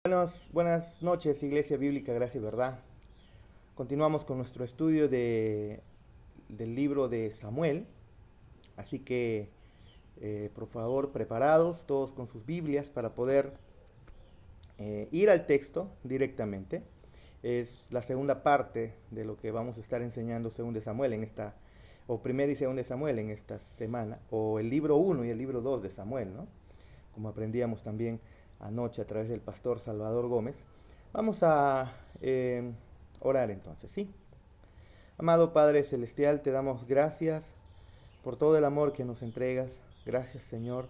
Buenas noches, Iglesia Bíblica Gracia y Verdad. Continuamos con nuestro estudio del libro de Samuel. Así que, por favor, preparados todos con sus Biblias para poder ir al texto directamente. Es la segunda parte de lo que vamos a estar enseñando según de Samuel en esta, o primero y segundo de Samuel en esta semana, o el libro 1 y el libro 2 de Samuel, ¿no? Como aprendíamos también anoche a través del pastor Salvador Gómez. Vamos a orar entonces, ¿sí? Amado Padre Celestial, te damos gracias por todo el amor que nos entregas. Gracias, Señor,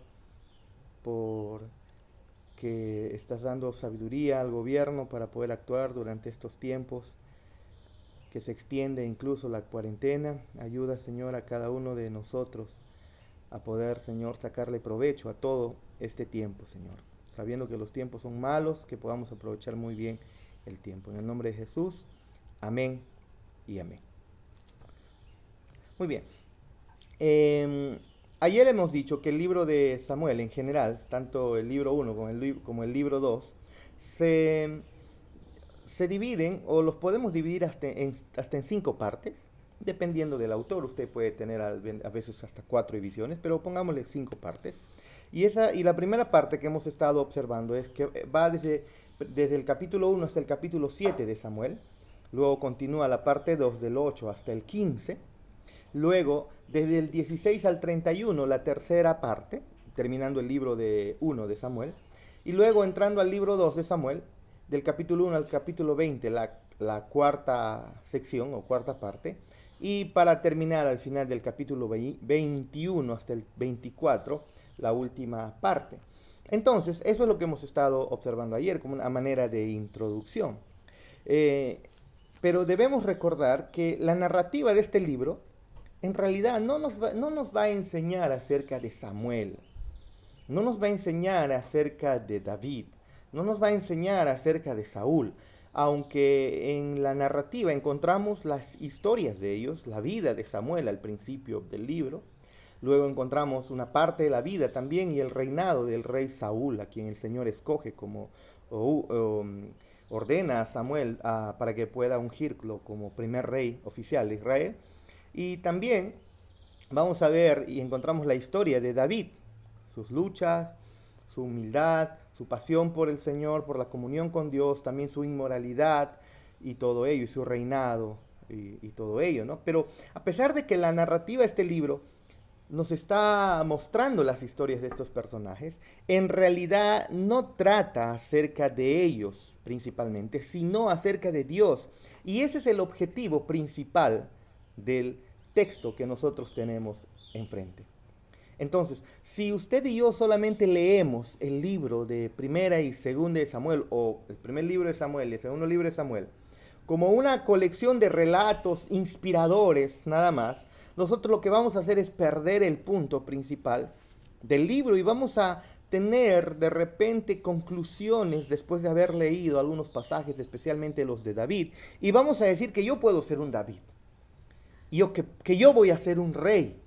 por que estás dando sabiduría al gobierno para poder actuar durante estos tiempos, que se extiende incluso la cuarentena. Ayuda, Señor, a cada uno de nosotros a poder, Señor, sacarle provecho a todo este tiempo, Señor. Sabiendo que los tiempos son malos, que podamos aprovechar muy bien el tiempo. En el nombre de Jesús, amén y amén. Muy bien. Ayer hemos dicho que el libro de Samuel en general, tanto el libro 1 como el libro 2, se, se dividen o los podemos dividir hasta en 5 partes, dependiendo del autor. Usted puede tener a veces hasta 4 divisiones, pero pongámosle 5 partes. Y la primera parte que hemos estado observando es que va desde el capítulo 1 hasta el capítulo 7 de Samuel. Luego continúa la parte 2 del 8 hasta el 15. Luego, desde el 16 al 31, la tercera parte, terminando el libro de 1 de Samuel. Y luego entrando al libro 2 de Samuel, del capítulo 1 al capítulo 20, la cuarta sección o cuarta parte. Y para terminar al final del capítulo 21 hasta el 24, la última parte. Entonces, eso es lo que hemos estado observando ayer como una manera de introducción. Eh, pero debemos recordar que la narrativa de este libro en realidad no nos va a enseñar acerca de Samuel, no nos va a enseñar acerca de David, no nos va a enseñar acerca de Saúl, aunque en la narrativa encontramos las historias de ellos, la vida de Samuel al principio del libro. Luego encontramos una parte de la vida también y el reinado del rey Saúl, a quien el Señor escoge como ordena a Samuel para que pueda ungirlo como primer rey oficial de Israel. Y también vamos a ver y encontramos la historia de David, sus luchas, su humildad, su pasión por el Señor, por la comunión con Dios, también su inmoralidad y todo ello, y su reinado y todo ello, ¿no? Pero a pesar de que la narrativa de este libro nos está mostrando las historias de estos personajes, en realidad no trata acerca de ellos principalmente, sino acerca de Dios. Y ese es el objetivo principal del texto que nosotros tenemos enfrente. Entonces, si usted y yo solamente leemos el libro de primera y segunda de Samuel, o el primer libro de Samuel y el segundo libro de Samuel, como una colección de relatos inspiradores nada más, nosotros lo que vamos a hacer es perder el punto principal del libro y vamos a tener de repente conclusiones después de haber leído algunos pasajes, especialmente los de David, y vamos a decir que yo puedo ser un David, que yo voy a ser un rey,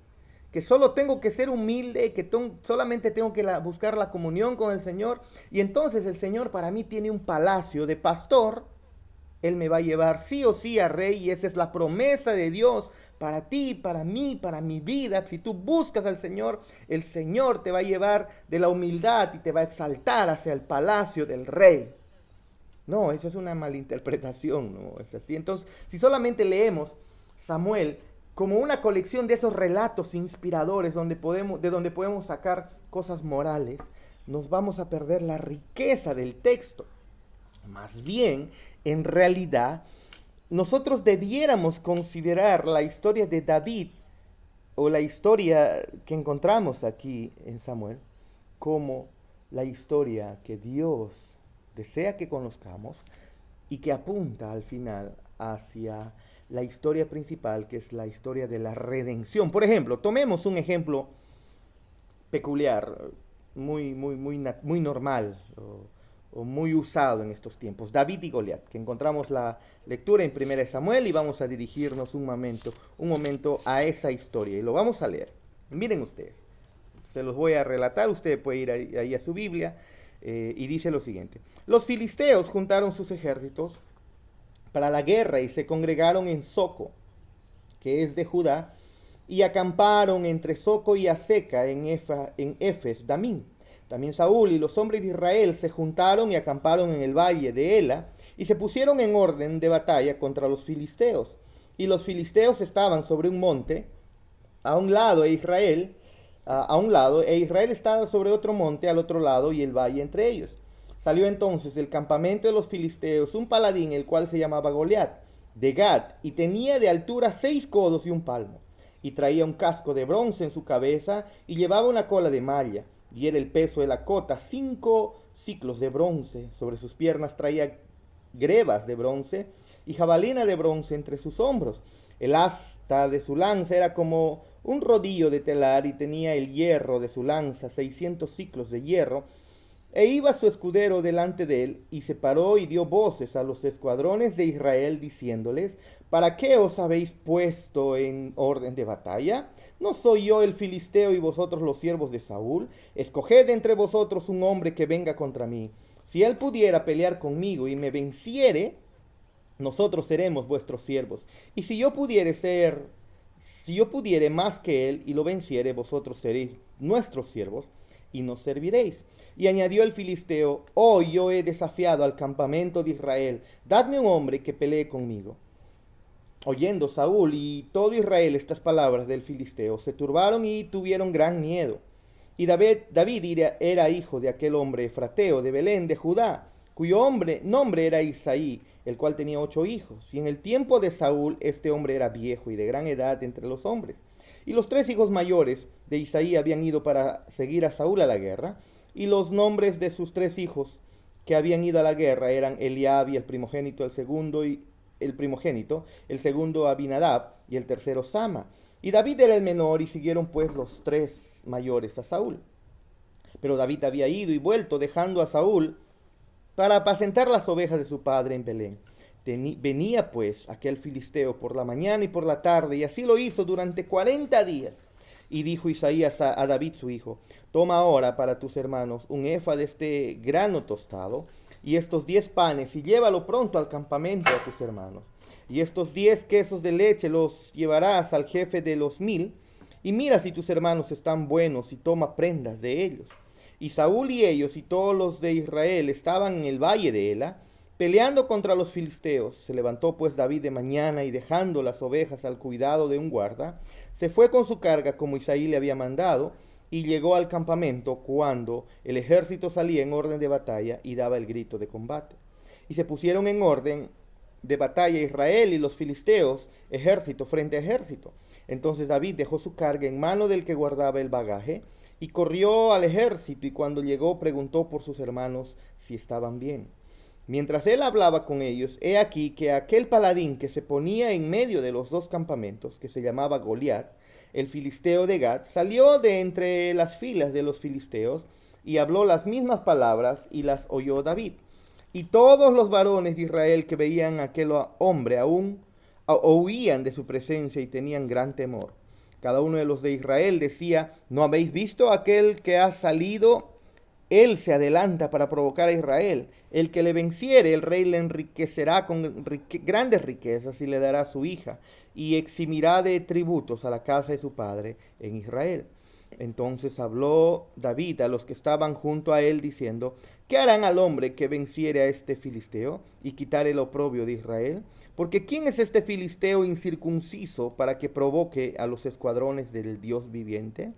que solo tengo que ser humilde, que solamente tengo que buscar la comunión con el Señor, y entonces el Señor para mí tiene un palacio de pastor. Él me va a llevar sí o sí a rey y esa es la promesa de Dios para ti, para mí, para mi vida. Si tú buscas al Señor, el Señor te va a llevar de la humildad y te va a exaltar hacia el palacio del rey. No, eso es una malinterpretación, no es así. Entonces, si solamente leemos Samuel como una colección de esos relatos inspiradores de donde podemos sacar cosas morales, nos vamos a perder la riqueza del texto. Más bien, en realidad, nosotros debiéramos considerar la historia de David o la historia que encontramos aquí en Samuel como la historia que Dios desea que conozcamos y que apunta al final hacia la historia principal, que es la historia de la redención. Por ejemplo, tomemos un ejemplo peculiar, muy normal o muy usado en estos tiempos, David y Goliat, que encontramos la lectura en 1 Samuel y vamos a dirigirnos un momento a esa historia y lo vamos a leer. Miren ustedes, se los voy a relatar, usted puede ir ahí a su Biblia. y dice lo siguiente: los filisteos juntaron sus ejércitos para la guerra y se congregaron en Soco, que es de Judá, y acamparon entre Soco y Azeca en Efes Damín. También Saúl y los hombres de Israel se juntaron y acamparon en el valle de Ela y se pusieron en orden de batalla contra los filisteos. Y los filisteos estaban sobre un monte a un lado a un lado, e Israel estaba sobre otro monte al otro lado y el valle entre ellos. Salió entonces del campamento de los filisteos un paladín, el cual se llamaba Goliat, de Gat, y tenía de altura 6 codos y un palmo, y traía un casco de bronce en su cabeza, y llevaba una cola de malla, y era el peso de la cota 5 ciclos de bronce. Sobre sus piernas traía grebas de bronce, y jabalina de bronce entre sus hombros. El asta de su lanza era como un rodillo de telar, y tenía el hierro de su lanza 600 ciclos de hierro. E iba su escudero delante de él, y se paró y dio voces a los escuadrones de Israel, diciéndoles: ¿para qué os habéis puesto en orden de batalla? ¿No soy yo el filisteo y vosotros los siervos de Saúl? Escoged entre vosotros un hombre que venga contra mí. Si él pudiera pelear conmigo y me venciere, nosotros seremos vuestros siervos. Y si yo pudiere más que él y lo venciere, vosotros seréis nuestros siervos y nos serviréis. Y añadió el filisteo: hoy yo he desafiado al campamento de Israel, dadme un hombre que pelee conmigo. Oyendo Saúl y todo Israel estas palabras del filisteo, se turbaron y tuvieron gran miedo. Y David era hijo de aquel hombre efrateo de Belén de Judá, cuyo nombre era Isaí, el cual tenía 8 hijos. Y en el tiempo de Saúl este hombre era viejo y de gran edad entre los hombres. Y los 3 hijos mayores de Isaí habían ido para seguir a Saúl a la guerra, y los nombres de sus 3 hijos que habían ido a la guerra eran Eliab, y el primogénito, el segundo Abinadab, y el tercero Sama. Y David era el menor, y siguieron pues los 3 mayores a Saúl. Pero David había ido y vuelto, dejando a Saúl para apacentar las ovejas de su padre en Belén. Venía pues aquel filisteo por la mañana y por la tarde, y así lo hizo durante 40 días. Y dijo Isaías a David su hijo: toma ahora para tus hermanos un efa de este grano tostado, y estos 10 panes, y llévalo pronto al campamento a tus hermanos. Y estos 10 quesos de leche los llevarás al jefe de los 1000, y mira si tus hermanos están buenos, y toma prendas de ellos. Y Saúl y ellos y todos los de Israel estaban en el valle de Ela, peleando contra los filisteos. Se levantó pues David de mañana, y dejando las ovejas al cuidado de un guarda, se fue con su carga como Isaí le había mandado, y llegó al campamento cuando el ejército salía en orden de batalla y daba el grito de combate. Y se pusieron en orden de batalla Israel y los filisteos, ejército frente a ejército. Entonces David dejó su carga en mano del que guardaba el bagaje, y corrió al ejército, y cuando llegó preguntó por sus hermanos si estaban bien. Mientras él hablaba con ellos, he aquí que aquel paladín que se ponía en medio de los 2 campamentos, que se llamaba Goliat, el filisteo de Gat, salió de entre las filas de los filisteos, y habló las mismas palabras, y las oyó David. Y todos los varones de Israel que veían a aquel hombre aún huían de su presencia y tenían gran temor. Cada uno de los de Israel decía: ¿no habéis visto aquel que ha salido? Él se adelanta para provocar a Israel. El que le venciere, el rey le enriquecerá con grandes riquezas, y le dará su hija, y eximirá de tributos a la casa de su padre en Israel. Entonces habló David a los que estaban junto a él, diciendo: ¿qué harán al hombre que venciere a este filisteo y quitare el oprobio de Israel? Porque ¿quién es este filisteo incircunciso para que provoque a los escuadrones del Dios viviente?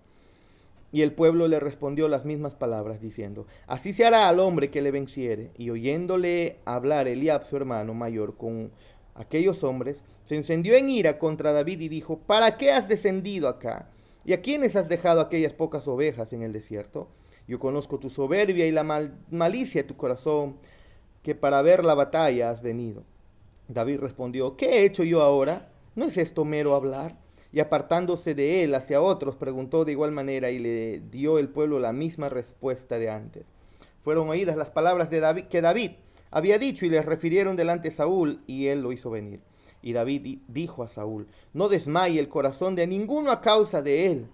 Y el pueblo le respondió las mismas palabras, diciendo: así se hará al hombre que le venciere. Y oyéndole hablar Eliab, su hermano mayor, con aquellos hombres, se encendió en ira contra David y dijo: ¿para qué has descendido acá? ¿Y a quiénes has dejado aquellas pocas ovejas en el desierto? Yo conozco tu soberbia y la malicia de tu corazón, que para ver la batalla has venido. David respondió: ¿qué he hecho yo ahora? ¿No es esto mero hablar? Y apartándose de él hacia otros, preguntó de igual manera, y le dio el pueblo la misma respuesta de antes. Fueron oídas las palabras de David, que David había dicho, y les refirieron delante de Saúl, y él lo hizo venir. Y David dijo a Saúl: no desmaye el corazón de ninguno a causa de él.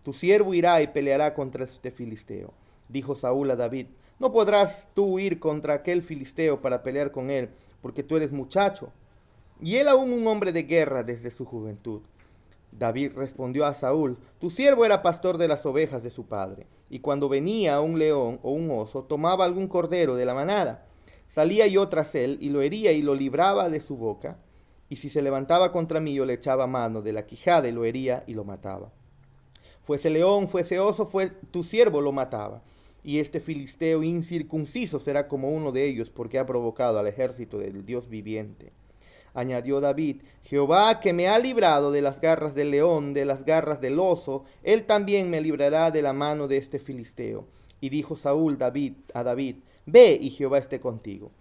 Tu siervo irá y peleará contra este filisteo. Dijo Saúl a David: No podrás tú ir contra aquel filisteo para pelear con él, porque tú eres muchacho, y él aún un hombre de guerra desde su juventud. David respondió a Saúl: tu siervo era pastor de las ovejas de su padre, y cuando venía un león o un oso, tomaba algún cordero de la manada. Salía yo tras él, y lo hería y lo libraba de su boca, y si se levantaba contra mí, yo le echaba mano de la quijada y lo hería y lo mataba. Fuese león, fuese oso, tu siervo lo mataba. Y este filisteo incircunciso será como uno de ellos, porque ha provocado al ejército del Dios viviente. Añadió David: Jehová, que me ha librado de las garras del león, de las garras del oso, él también me librará de la mano de este filisteo. Y dijo Saúl a David: ve, y Jehová esté contigo.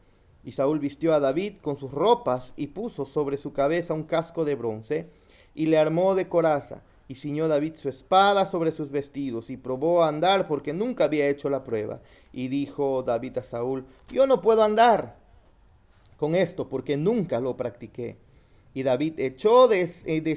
Y Saúl vistió a David con sus ropas, y puso sobre su cabeza un casco de bronce, y le armó de coraza, y ciñó David su espada sobre sus vestidos, y probó a andar, porque nunca había hecho la prueba. Y dijo David a Saúl: yo no puedo andar con esto, porque nunca lo practiqué. Y David echó de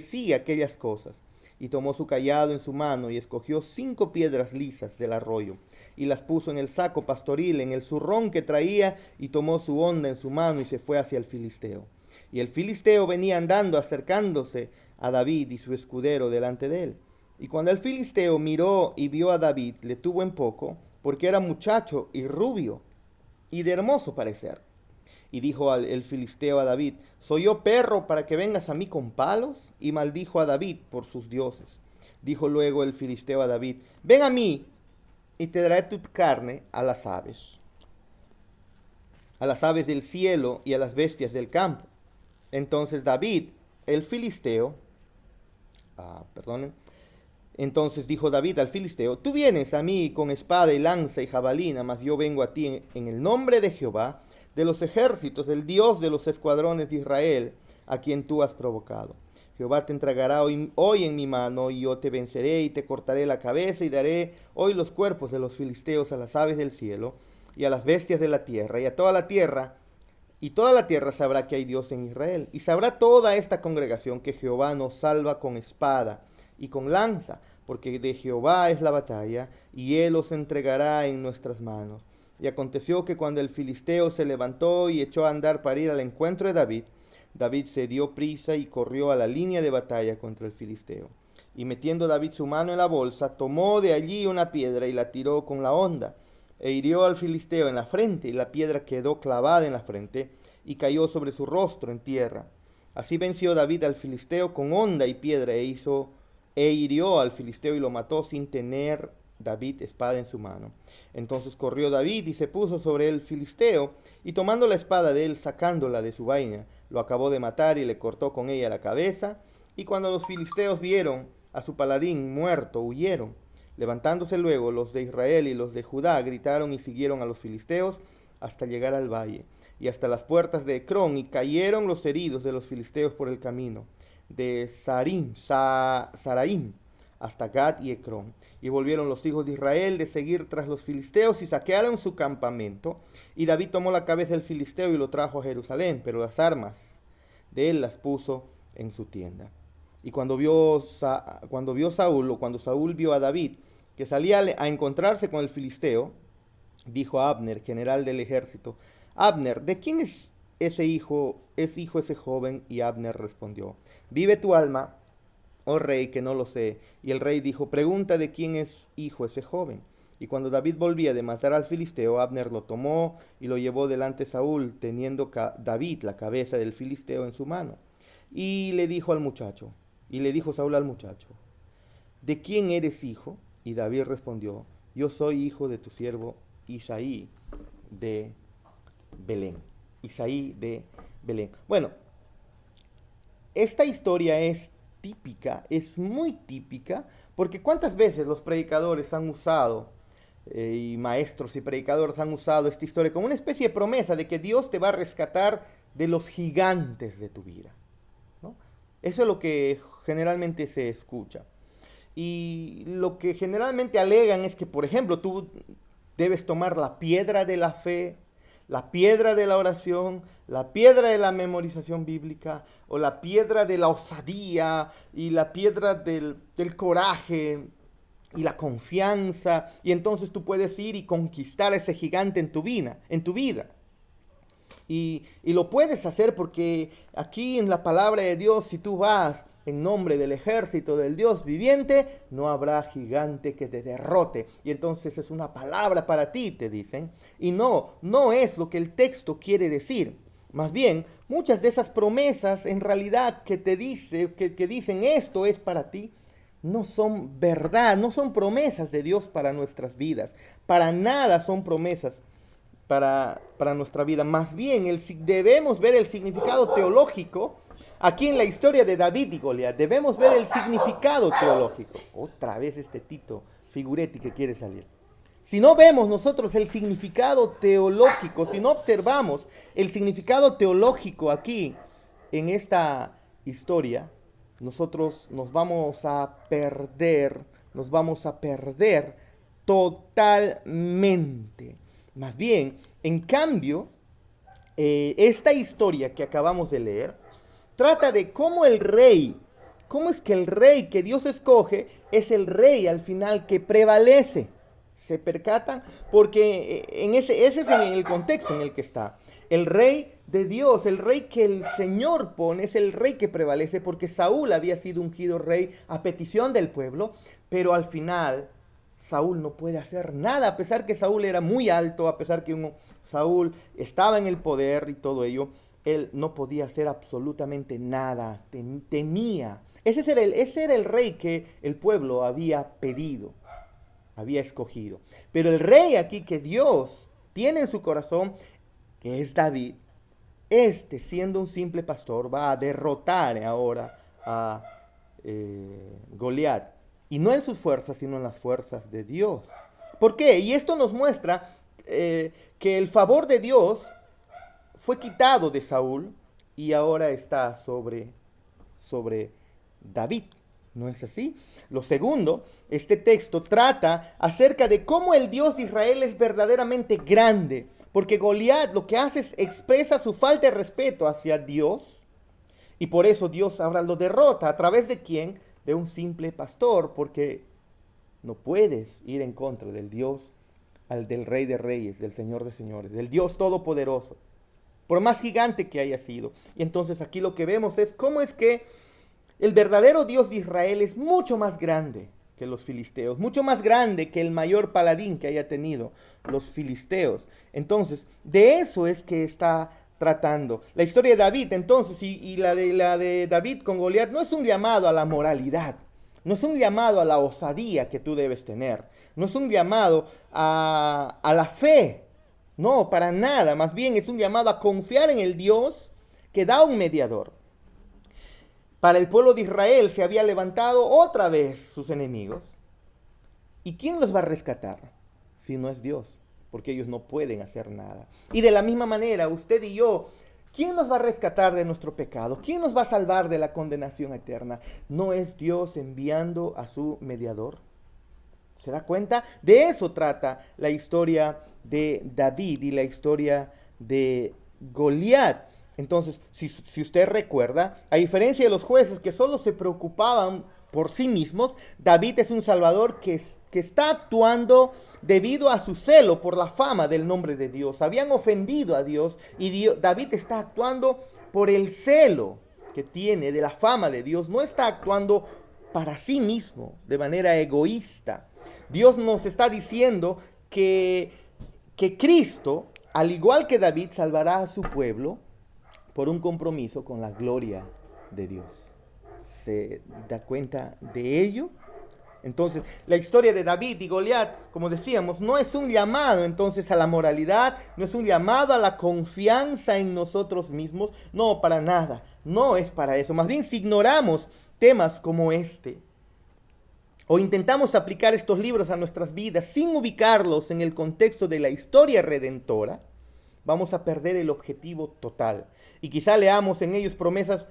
sí aquellas cosas, y tomó su cayado en su mano, y escogió 5 piedras lisas del arroyo, y las puso en el saco pastoril, en el zurrón que traía, y tomó su honda en su mano, y se fue hacia el filisteo. Y el filisteo venía andando, acercándose a David y su escudero delante de él. Y cuando el filisteo miró y vio a David, le tuvo en poco, porque era muchacho y rubio, y de hermoso parecer. Y dijo el filisteo a David: ¿soy yo perro para que vengas a mí con palos? Y maldijo a David por sus dioses. Dijo luego el filisteo a David: ven a mí, y te daré tu carne a las aves del cielo y a las bestias del campo. Entonces David, el filisteo, perdonen, entonces dijo David al filisteo: tú vienes a mí con espada y lanza y jabalina, mas yo vengo a ti en el nombre de Jehová, de los ejércitos, el Dios de los escuadrones de Israel, a quien tú has provocado. Jehová te entregará hoy en mi mano, y yo te venceré y te cortaré la cabeza, y daré hoy los cuerpos de los filisteos a las aves del cielo y a las bestias de la tierra y a toda la tierra, y toda la tierra sabrá que hay Dios en Israel. Y sabrá toda esta congregación que Jehová nos salva con espada y con lanza, porque de Jehová es la batalla, y él os entregará en nuestras manos. Y aconteció que cuando el filisteo se levantó y echó a andar para ir al encuentro de David, David se dio prisa y corrió a la línea de batalla contra el filisteo. Y metiendo David su mano en la bolsa, tomó de allí una piedra y la tiró con la honda, e hirió al filisteo en la frente, y la piedra quedó clavada en la frente, y cayó sobre su rostro en tierra. Así venció David al filisteo con honda y piedra, e hirió al filisteo y lo mató sin tener David espada en su mano. Entonces corrió David y se puso sobre el filisteo, y tomando la espada de él, sacándola de su vaina, lo acabó de matar y le cortó con ella la cabeza. Y cuando los filisteos vieron a su paladín muerto, huyeron. Levantándose luego los de Israel y los de Judá, gritaron y siguieron a los filisteos hasta llegar al valle y hasta las puertas de Ecrón, y cayeron los heridos de los filisteos por el camino de Saraim hasta Gad y Ecrón. Y volvieron los hijos de Israel de seguir tras los filisteos y saquearon su campamento. Y David tomó la cabeza del filisteo y lo trajo a Jerusalén, pero las armas de él las puso en su tienda. Y cuando Saúl vio a David que salía a encontrarse con el filisteo, dijo a Abner, general del ejército: Abner, ¿de quién es hijo ese joven? Y Abner respondió: vive tu alma, oh rey, que no lo sé. Y el rey dijo: pregunta de quién es hijo ese joven. Y cuando David volvía de matar al filisteo, Abner lo tomó y lo llevó delante de Saúl, teniendo David la cabeza del filisteo en su mano. Y le dijo Saúl al muchacho: ¿de quién eres hijo? Y David respondió: yo soy hijo de tu siervo Isaí de Belén. Isaí de Belén. Bueno, esta historia es típica, es muy típica, porque cuántas veces los predicadores han usado, y maestros y predicadores han usado esta historia como una especie de promesa de que Dios te va a rescatar de los gigantes de tu vida, ¿no? Eso es lo que generalmente se escucha. Y lo que generalmente alegan es que, por ejemplo, tú debes tomar la piedra de la fe, la piedra de la oración, la piedra de la memorización bíblica, o la piedra de la osadía y la piedra del coraje, y la confianza, y entonces tú puedes ir y conquistar a ese gigante en tu vida. Y lo puedes hacer porque aquí en la palabra de Dios, si tú vas en nombre del ejército del Dios viviente, no habrá gigante que te derrote. Y entonces es una palabra para ti, te dicen. Y no es lo que el texto quiere decir. Más bien, muchas de esas promesas en realidad que te que dicen esto es para ti, no son verdad, no son promesas de Dios para nuestras vidas. Para nada son promesas para nuestra vida. Más bien, debemos ver el significado teológico. Aquí en la historia de David y Goliat, debemos ver el significado teológico. Otra vez este Tito Figuretti que quiere salir. Si no vemos nosotros el significado teológico, si no observamos el significado teológico aquí en esta historia, nosotros nos vamos a perder totalmente. Más bien, en cambio, esta historia que acabamos de leer trata de cómo cómo es que el rey que Dios escoge es el rey al final que prevalece. ¿Se percatan? Porque ese es el contexto en el que está. El rey de Dios, el rey que el Señor pone, es el rey que prevalece porque Saúl había sido ungido rey a petición del pueblo, pero al final Saúl no puede hacer nada, a pesar que Saúl era muy alto, a pesar que Saúl estaba en el poder y todo ello, él no podía hacer absolutamente nada, temía. Ese era el rey que el pueblo había pedido, había escogido. Pero el rey aquí que Dios tiene en su corazón, que es David, siendo un simple pastor, va a derrotar ahora a Goliat. Y no en sus fuerzas, sino en las fuerzas de Dios. ¿Por qué? Y esto nos muestra que el favor de Dios fue quitado de Saúl y ahora está sobre David. ¿No es así? Lo segundo, este texto trata acerca de cómo el Dios de Israel es verdaderamente grande. Porque Goliat lo que hace es expresa su falta de respeto hacia Dios. Y por eso Dios ahora lo derrota. ¿A través de quién? De un simple pastor. Porque no puedes ir en contra del Dios, del Rey de Reyes, del Señor de Señores, del Dios Todopoderoso. Por más gigante que haya sido. Y entonces aquí lo que vemos es cómo es que el verdadero Dios de Israel es mucho más grande que los filisteos, mucho más grande que el mayor paladín que haya tenido los filisteos. Entonces, de eso es que está tratando. La historia de David, entonces, y la de David con Goliat, no es un llamado a la moralidad, no es un llamado a la osadía que tú debes tener, no es un llamado a la fe, no, para nada, más bien es un llamado a confiar en el Dios que da un mediador. Para el pueblo de Israel se había levantado otra vez sus enemigos. ¿Y quién los va a rescatar? Si no es Dios, porque ellos no pueden hacer nada. Y de la misma manera, usted y yo, ¿quién nos va a rescatar de nuestro pecado? ¿Quién nos va a salvar de la condenación eterna? ¿No es Dios enviando a su mediador? ¿Se da cuenta? De eso trata la historia de David y la historia de Goliat. Entonces, si usted recuerda, a diferencia de los jueces que solo se preocupaban por sí mismos, David es un salvador que está actuando debido a su celo por la fama del nombre de Dios. Habían ofendido a Dios y David está actuando por el celo que tiene de la fama de Dios. No está actuando para sí mismo, de manera egoísta. Dios nos está diciendo que Cristo, al igual que David, salvará a su pueblo por un compromiso con la gloria de Dios. ¿Se da cuenta de ello? Entonces, la historia de David y Goliat, como decíamos, no es un llamado entonces a la moralidad, no es un llamado a la confianza en nosotros mismos, no, para nada, no es para eso. Más bien, si ignoramos temas como este, o intentamos aplicar estos libros a nuestras vidas sin ubicarlos en el contexto de la historia redentora, vamos a perder el objetivo total. Y quizá leamos en ellos promesas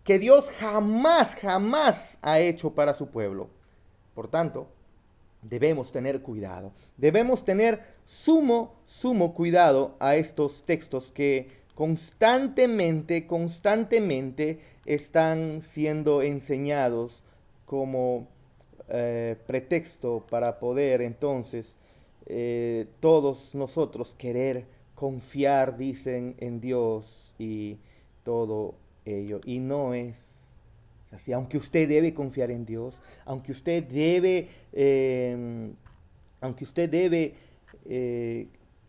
que Dios jamás ha hecho para su pueblo. Por tanto, debemos tener cuidado. Debemos tener sumo cuidado a estos textos que constantemente están siendo enseñados como pretexto para poder entonces todos nosotros querer confiar, dicen, en Dios y todo ello. Y no es así, aunque usted debe confiar en Dios, aunque usted debe, aunque usted debe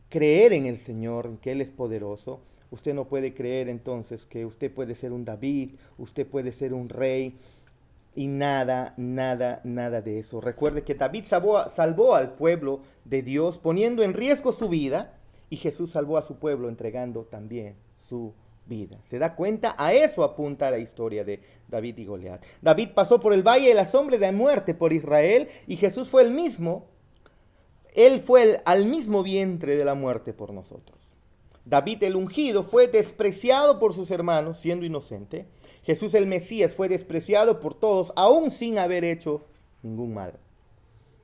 creer en el Señor, en que Él es poderoso, usted no puede creer entonces que usted puede ser un David, usted puede ser un rey, y nada, nada, nada de eso. Recuerde que David salvó al pueblo de Dios poniendo en riesgo su vida y Jesús salvó a su pueblo entregando también su vida. ¿Se da cuenta? A eso apunta la historia de David y Goliat. David pasó por el valle de la sombra de muerte por Israel y Jesús fue el mismo. Él fue al mismo vientre de la muerte por nosotros. David el ungido fue despreciado por sus hermanos, siendo inocente. Jesús el Mesías fue despreciado por todos, aún sin haber hecho ningún mal.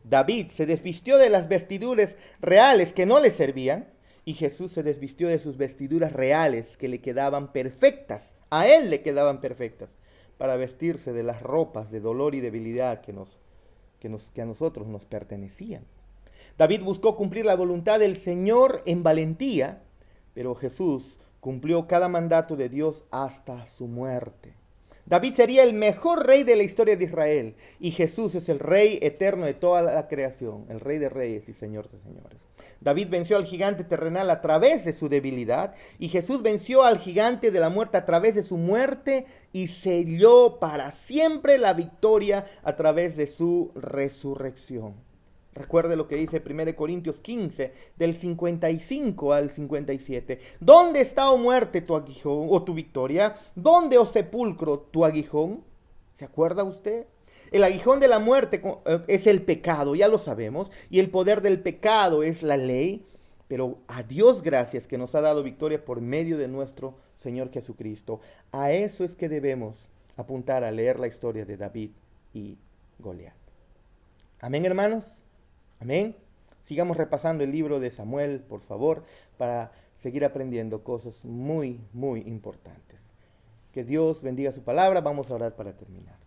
David se desvistió de las vestiduras reales que no le servían, y Jesús se desvistió de sus vestiduras reales que le quedaban perfectas. A él le quedaban perfectas, para vestirse de las ropas de dolor y debilidad que a nosotros nos pertenecían. David buscó cumplir la voluntad del Señor en valentía, pero Jesús cumplió cada mandato de Dios hasta su muerte. David sería el mejor rey de la historia de Israel y Jesús es el rey eterno de toda la creación, el rey de reyes y señor de señores. David venció al gigante terrenal a través de su debilidad y Jesús venció al gigante de la muerte a través de su muerte y selló para siempre la victoria a través de su resurrección. Recuerde lo que dice 1 Corintios 15, del 55 al 57. ¿Dónde está, oh muerte, tu aguijón o tu victoria? ¿Dónde, oh sepulcro, tu aguijón? ¿Se acuerda usted? El aguijón de la muerte es el pecado, ya lo sabemos, y el poder del pecado es la ley, pero a Dios gracias que nos ha dado victoria por medio de nuestro Señor Jesucristo. A eso es que debemos apuntar a leer la historia de David y Goliat. Amén, hermanos. Amén. Sigamos repasando el libro de Samuel, por favor, para seguir aprendiendo cosas muy, muy importantes. Que Dios bendiga su palabra. Vamos a orar para terminar.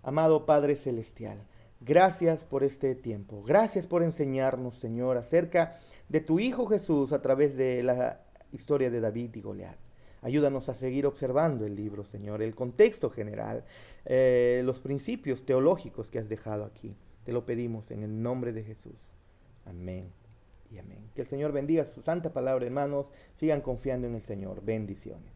Amado Padre Celestial, gracias por este tiempo. Gracias por enseñarnos, Señor, acerca de tu Hijo Jesús a través de la historia de David y Goliat. Ayúdanos a seguir observando el libro, Señor, el contexto general, los principios teológicos que has dejado aquí. Te lo pedimos en el nombre de Jesús. Amén y amén. Que el Señor bendiga su santa palabra, hermanos. Sigan confiando en el Señor. Bendiciones.